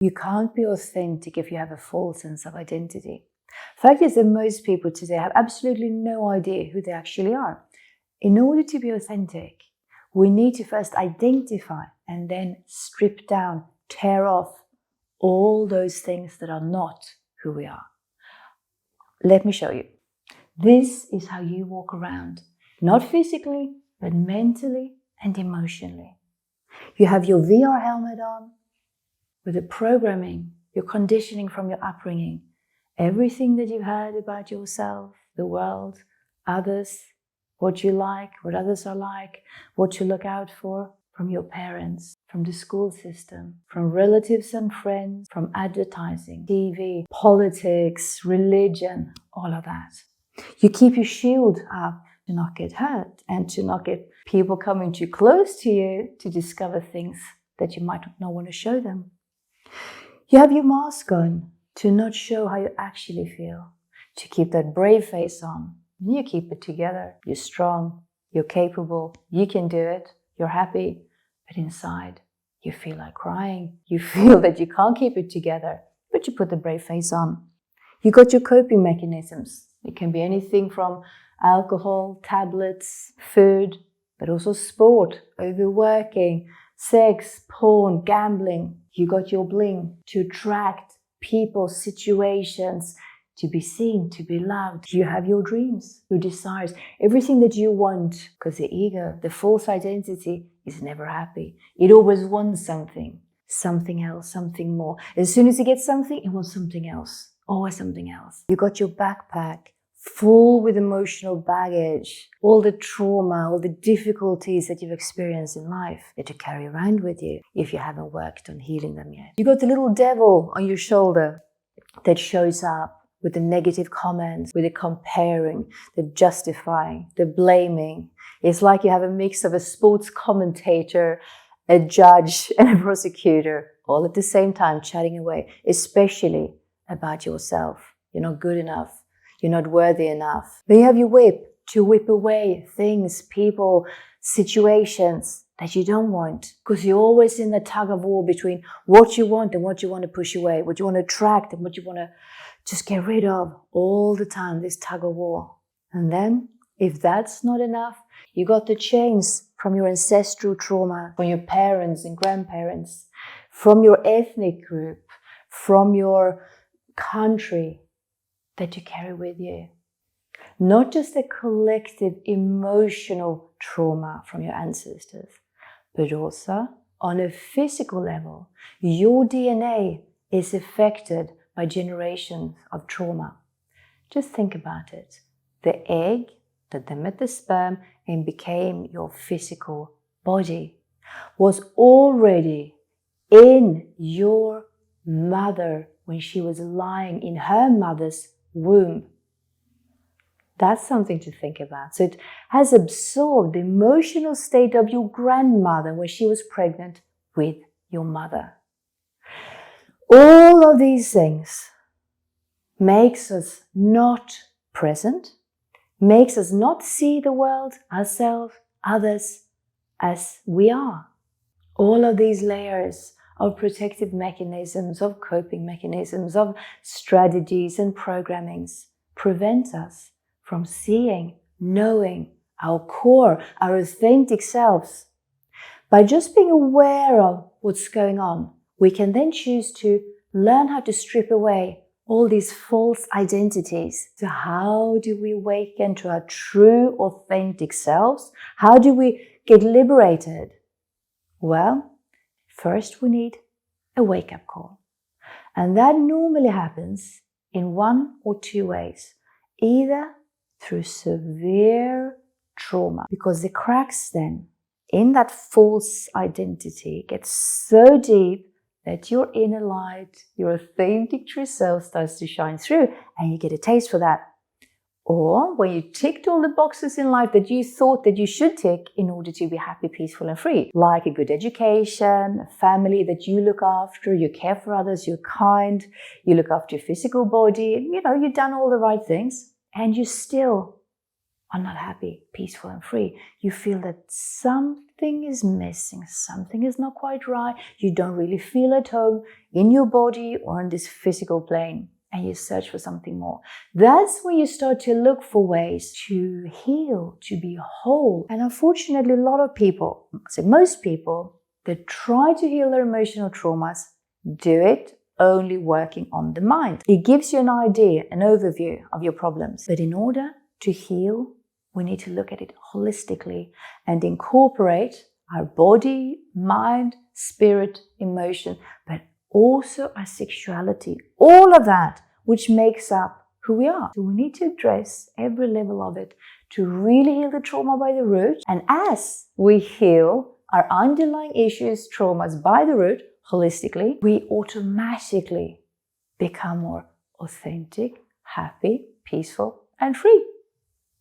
You can't be authentic if you have a false sense of identity. Fact is that most people today have absolutely no idea who they actually are. In order to be authentic, we need to first identify and then strip down, tear off all those things that are not who we are. Let me show you. This is how you walk around, not physically, but mentally and emotionally. You have your VR helmet on with the programming, your conditioning from your upbringing, everything that you've heard about yourself, the world, others, what you like, what others are like, what to look out for from your parents, from the school system, from relatives and friends, from advertising, TV, politics, religion, all of that. You keep your shield up to not get hurt and to not get people coming too close to you to discover things that you might not want to show them. You have your mask on to not show how you actually feel, to keep that brave face on. You keep it together. You're strong, you're capable, you can do it, you're happy, but inside you feel like crying. You feel that you can't keep it together, but you put the brave face on. You got your coping mechanisms. It can be anything from alcohol, tablets, food, but also sport, overworking, sex, porn, gambling. You got your bling to attract people, situations, to be seen, to be loved. You have your dreams, your desires, everything that you want, because the ego, the false identity, is never happy. It always wants something else, something more. As soon as it gets something, it wants something else, always something else. You got your backpack full with emotional baggage, all the trauma, all the difficulties that you've experienced in life that you carry around with you if you haven't worked on healing them yet. You got the little devil on your shoulder that shows up with the negative comments, with the comparing, the justifying, the blaming. It's like you have a mix of a sports commentator, a judge, and a prosecutor, all at the same time chatting away, especially about yourself. You're not good enough. You're not worthy enough. Then you have your whip to whip away things, people, situations that you don't want, because you're always in the tug of war between what you want and what you want to push away, what you want to attract and what you want to just get rid of all the time, this tug of war. And then, if that's not enough, you got the chains from your ancestral trauma, from your parents and grandparents, from your ethnic group, from your country that you carry with you. Not just a collective emotional trauma from your ancestors, but also on a physical level. Your DNA is affected by generations of trauma. Just think about it. The egg that then met the sperm and became your physical body was already in your mother when she was lying in her mother's womb. That's something to think about. So it has absorbed the emotional state of your grandmother when she was pregnant with your mother. All of these things makes us not present, makes us not see the world, ourselves, others as we are. All of these layers of protective mechanisms, of coping mechanisms, of strategies and programmings prevent us from seeing, knowing our core, our authentic selves. By just being aware of what's going on, we can then choose to learn how to strip away all these false identities. So how do we awaken to our true, authentic selves? How do we get liberated? Well, first we need a wake-up call. And that normally happens in one or two ways. Either through severe trauma, because the cracks then in that false identity get so deep that your inner light, your authentic true self starts to shine through and you get a taste for that. Or when you ticked all the boxes in life that you thought that you should tick in order to be happy, peaceful and free, like a good education, a family that you look after, you care for others, you're kind, you look after your physical body, you've done all the right things and you still are not happy, peaceful and free. You feel that something is missing, something is not quite right, you don't really feel at home in your body or on this physical plane, and you search for something more. That's when you start to look for ways to heal, to be whole. And unfortunately, a lot of people, so most people, that try to heal their emotional traumas do it only working on the mind. It gives you an idea, an overview of your problems. But in order to heal, we need to look at it holistically and incorporate our body, mind, spirit, emotion, but also our sexuality. All of that which makes up who we are. So we need to address every level of it to really heal the trauma by the root. And as we heal our underlying issues, traumas by the root, holistically, we automatically become more authentic, happy, peaceful, and free.